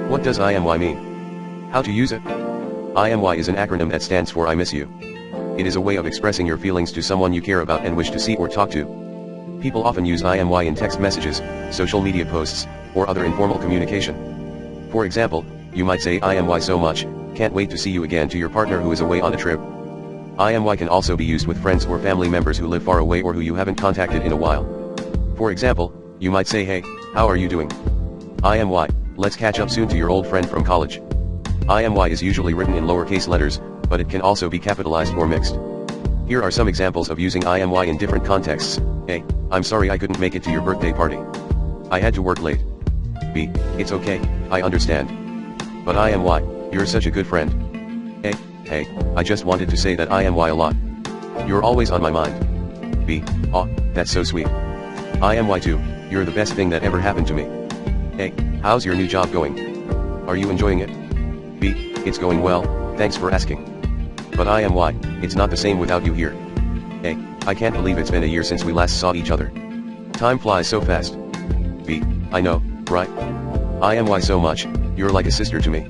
What does IMY mean? How to use it? IMY is an acronym that stands for I miss you. It is a way of expressing your feelings to someone you care about and wish to see or talk to. People often use IMY in text messages, social media posts, or other informal communication. For example, you might say IMY so much, can't wait to see you again to your partner who is away on a trip. IMY can also be used with friends or family members who live far away or who you haven't contacted in a while. For example, you might say, hey, how are you doing? IMY, let's catch up soon to your old friend from college. IMY is usually written in lowercase letters, but it can also be capitalized or mixed. Here are some examples of using IMY in different contexts. A. I'm sorry I couldn't make it to your birthday party. I had to work late. B. It's okay, I understand. But IMY, you're such a good friend. A. Hey, I just wanted to say that IMY a lot. You're always on my mind. B. Aw, that's so sweet. IMY2, you're the best thing that ever happened to me. A. How's your new job going? Are you enjoying it? B. It's going well, thanks for asking. But IMY, it's not the same without you here. A. I can't believe it's been a year since we last saw each other. Time flies so fast. B. I know, right? IMY so much, you're like a sister to me.